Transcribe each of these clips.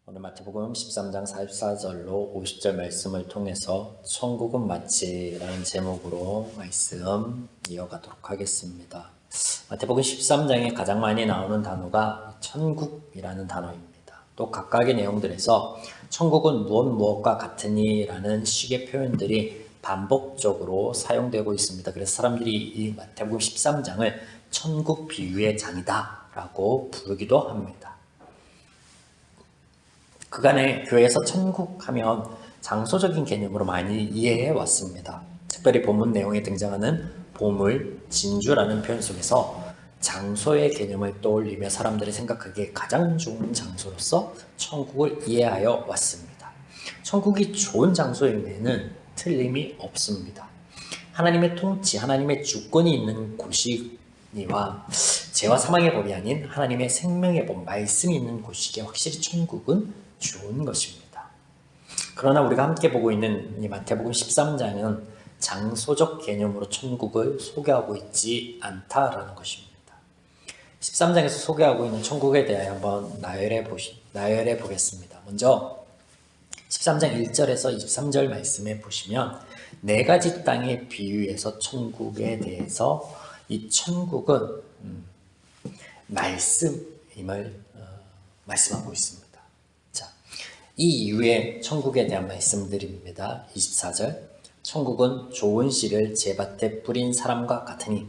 오늘 마태복음 13장 44절로 50절 말씀을 통해서 천국은 마치라는 제목으로 말씀 이어가도록 하겠습니다. 마태복음 13장에 가장 많이 나오는 단어가 천국이라는 단어입니다. 또 각각의 내용들에서 천국은 무엇과 같으니 라는 식의 표현들이 반복적으로 사용되고 있습니다. 그래서 사람들이 이 마태복음 13장을 천국 비유의 장이다 라고 부르기도 합니다. 그간의 교회에서 천국 하면 장소적인 개념으로 많이 이해해 왔습니다. 특별히 본문 내용에 등장하는 보물, 진주라는 표현 속에서 장소의 개념을 떠올리며 사람들이 생각하기에 가장 좋은 장소로서 천국을 이해하여 왔습니다. 천국이 좋은 장소임에는 틀림이 없습니다. 하나님의 통치, 하나님의 주권이 있는 곳이니와 죄와 사망의 법이 아닌 하나님의 생명의 법, 말씀이 있는 곳이기에 확실히 천국은 좋은 것입니다. 그러나 우리가 함께 보고 있는 이 마태복음 13장은 장소적 개념으로 천국을 소개하고 있지 않다라는 것입니다. 13장에서 소개하고 있는 천국에 대해 한번 나열해 보겠습니다. 먼저 13장 1절에서 23절 말씀에 보시면 네 가지 땅의 비유에서 천국에 대해서 이 천국은 말씀임을 말씀하고 있습니다. 자, 이 이후에 천국에 대한 말씀드립니다. 24절 천국은 좋은 씨를 제 밭에 뿌린 사람과 같으니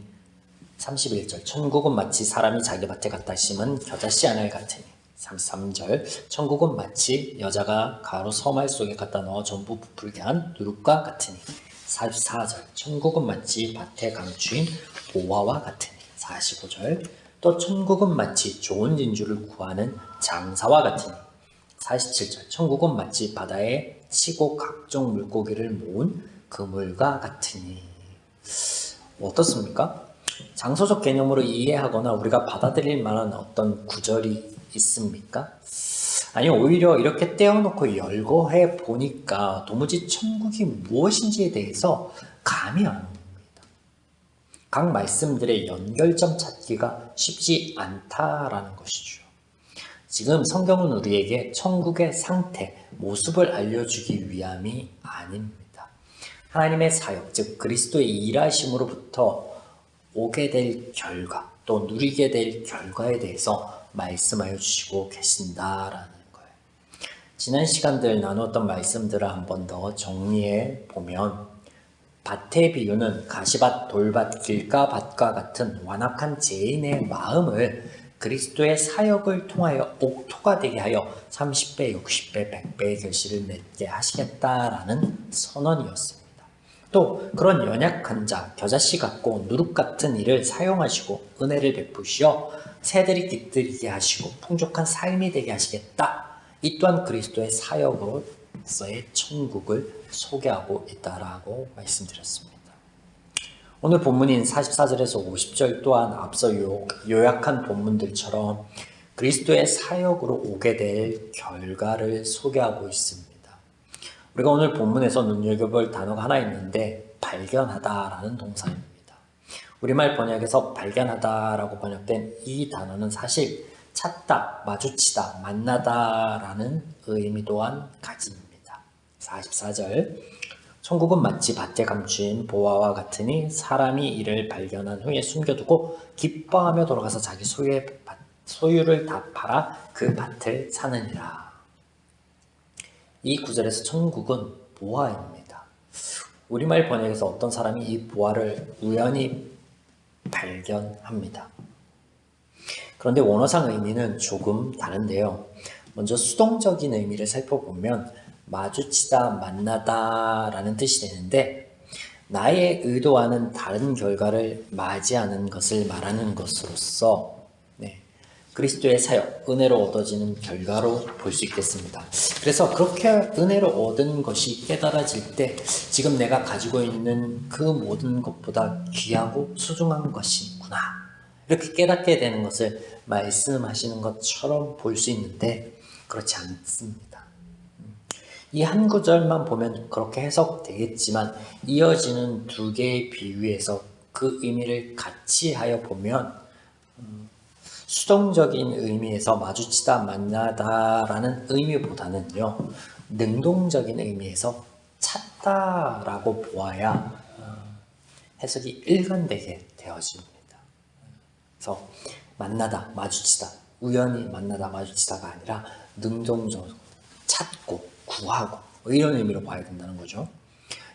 31절 천국은 마치 사람이 자기 밭에 갖다 심은 겨자씨 하나를 같으니 33절 천국은 마치 여자가 가로 서말 속에 갖다 넣어 전부 부풀게 한 누룩과 같으니 44절 천국은 마치 밭에 감추인 보화와 같으니 45절 또 천국은 마치 좋은 진주를 구하는 장사와 같으니 47절 천국은 마치 바다에 치고 각종 물고기를 모은 그물과 같으니. 어떻습니까? 장소적 개념으로 이해하거나 우리가 받아들일 만한 어떤 구절이 있습니까? 아니, 오히려 이렇게 떼어놓고 열거해 보니까 도무지 천국이 무엇인지에 대해서 감이 안 옵니다. 각 말씀들의 연결점 찾기가 쉽지 않다라는 것이죠. 지금 성경은 우리에게 천국의 상태, 모습을 알려주기 위함이 아닙니다. 하나님의 사역, 즉 그리스도의 일하심으로부터 오게 될 결과, 또 누리게 될 결과에 대해서 말씀하여 주시고 계신다라는 거예요. 지난 시간들 나눴던 말씀들을 한 번 더 정리해 보면 밭의 비유는 가시밭, 돌밭, 길가밭과 같은 완악한 죄인의 마음을 그리스도의 사역을 통하여 옥토가 되게 하여 30배, 60배, 100배의 결실을 맺게 하시겠다라는 선언이었습니다. 또 그런 연약한 자, 겨자씨 같고 누룩 같은 이를 사용하시고 은혜를 베푸시어 새들이 깃들이게 하시고 풍족한 삶이 되게 하시겠다. 이 또한 그리스도의 사역으로서의 천국을 소개하고 있다라고 말씀드렸습니다. 오늘 본문인 44절에서 50절 또한 앞서 요약한 본문들처럼 그리스도의 사역으로 오게 될 결과를 소개하고 있습니다. 우리가 오늘 본문에서 눈여겨볼 단어가 하나 있는데 발견하다라는 동사입니다. 우리말 번역에서 발견하다라고 번역된 이 단어는 사실 찾다, 마주치다, 만나다라는 의미 또한 가집니다. 44절 천국은 마치 밭에 감추인 보화와 같으니 사람이 이를 발견한 후에 숨겨두고 기뻐하며 돌아가서 자기 소유를 다 팔아 그 밭을 사느니라. 이 구절에서 천국은 보화입니다. 우리말 번역에서 어떤 사람이 이 보화를 우연히 발견합니다. 그런데 원어상 의미는 조금 다른데요. 먼저 수동적인 의미를 살펴보면 마주치다, 만나다 라는 뜻이 되는데 나의 의도와는 다른 결과를 맞이하는 것을 말하는 것으로서 그리스도의 사역, 은혜로 얻어지는 결과로 볼 수 있겠습니다. 그래서 그렇게 은혜로 얻은 것이 깨달아질 때 지금 내가 가지고 있는 그 모든 것보다 귀하고 소중한 것이구나. 이렇게 깨닫게 되는 것을 말씀하시는 것처럼 볼 수 있는데 그렇지 않습니다. 이 한 구절만 보면 그렇게 해석되겠지만 이어지는 두 개의 비유에서 그 의미를 같이 하여 보면 수동적인 의미에서 마주치다, 만나다라는 의미보다는요, 능동적인 의미에서 찾다라고 보아야 해석이 일관되게 되어집니다. 그래서 만나다, 마주치다, 우연히 만나다, 마주치다가 아니라 능동적으로 찾고, 구하고 이런 의미로 봐야 된다는 거죠.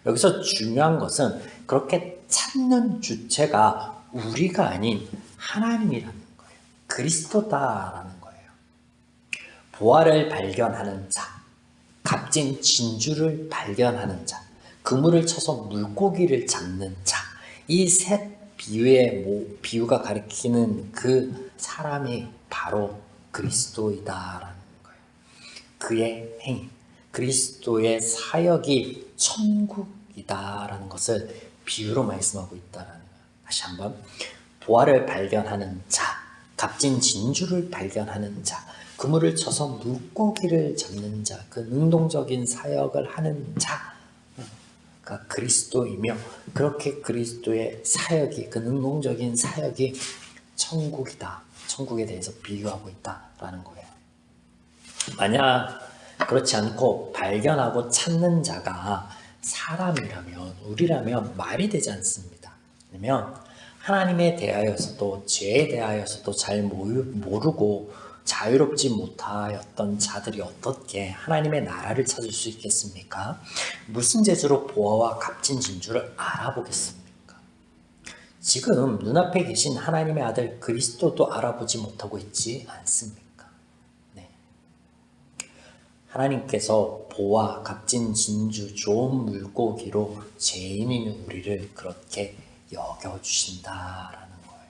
여기서 중요한 것은 그렇게 찾는 주체가 우리가 아닌 하나님이라는 거예요. 그리스도다라는 거예요. 보화를 발견하는 자, 값진 진주를 발견하는 자, 그물을 쳐서 물고기를 잡는 자, 이 셋 비유가 가리키는 그 사람이 바로 그리스도이다라는 거예요. 그의 행위, 그리스도의 사역이 천국이다라는 것을 비유로 말씀하고 있다라는 거예요. 다시 한번, 보화를 발견하는 자, 값진 진주를 발견하는 자, 그물을 쳐서 물고기를 잡는 자, 그 능동적인 사역을 하는 자가 그리스도이며, 그렇게 그리스도의 사역이, 그 능동적인 사역이 천국이다, 천국에 대해서 비유하고 있다라는 거예요. 만약 그렇지 않고 발견하고 찾는 자가 사람이라면, 우리라면 말이 되지 않습니다. 왜냐면 하나님에 대하여서도 죄에 대하여서도 잘 모르고 자유롭지 못하였던 자들이 어떻게 하나님의 나라를 찾을 수 있겠습니까? 무슨 재주로 보화와 값진 진주를 알아보겠습니까? 지금 눈앞에 계신 하나님의 아들 그리스도도 알아보지 못하고 있지 않습니까? 네. 하나님께서 보화, 값진 진주, 좋은 물고기로 죄인인 우리를 그렇게 여겨주신다라는 거예요.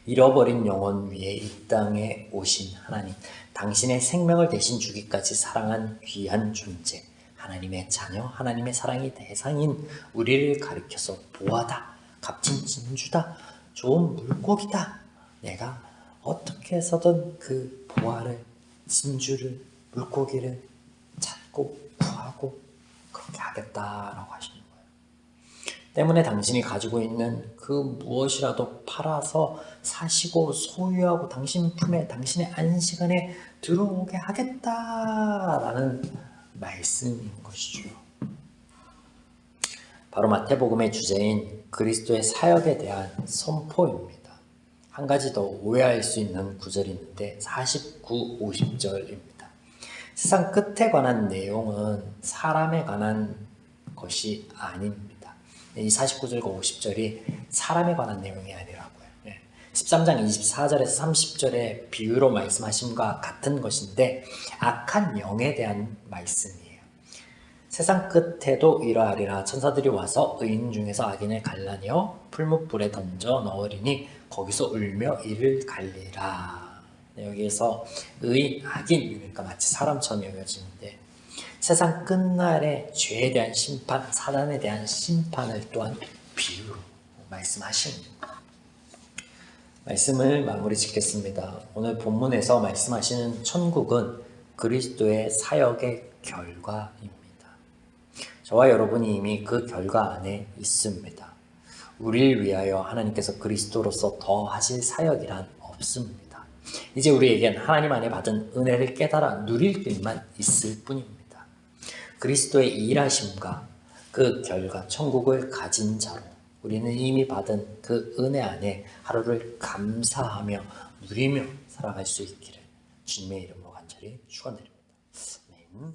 잃어버린 영혼 위에 이 땅에 오신 하나님, 당신의 생명을 대신 주기까지 사랑한 귀한 존재, 하나님의 자녀, 하나님의 사랑이 대상인 우리를 가리켜서 보화다, 값진 진주다, 좋은 물고기다, 내가 어떻게 해서든 그 보화를, 진주를, 물고기를 찾고 구하고 그렇게 하겠다라고 하시는 거예요. 때문에 당신이 가지고 있는 그 무엇이라도 팔아서 사시고 소유하고 당신 품에, 당신의 안식안에 들어오게 하겠다라는 말씀인 것이죠. 바로 마태복음의 주제인 그리스도의 사역에 대한 선포입니다. 한 가지 더 오해할 수 있는 구절이 있는데 49, 50절입니다. 세상 끝에 관한 내용은 사람에 관한 것이 아닙니다. 이 49절과 50절이 사람에 관한 내용이 아니라고요. 13장 24절에서 30절의 비유로 말씀하심과 같은 것인데 악한 영에 대한 말씀이에요. 세상 끝에도 이러하리라. 천사들이 와서 의인 중에서 악인을 갈라내어 풀무불에 던져 넣으리니 거기서 울며 이를 갈리라. 여기에서 의인, 악인, 그러니까 마치 사람처럼 여겨지는데 세상 끝날에 죄에 대한 심판, 사단에 대한 심판을 또한 비유로 말씀하십니다. 말씀을 마무리 짓겠습니다. 오늘 본문에서 말씀하시는 천국은 그리스도의 사역의 결과입니다. 저와 여러분이 이미 그 결과 안에 있습니다. 우리를 위하여 하나님께서 그리스도로서 더 하실 사역이란 없습니다. 이제 우리에겐 하나님 안에 받은 은혜를 깨달아 누릴 길만 있을 뿐입니다. 그리스도의 일하심과 그 결과 천국을 가진 자로 우리는 이미 받은 그 은혜 안에 하루를 감사하며 누리며 살아갈 수 있기를 주님의 이름으로 간절히 축원드립니다. 아멘.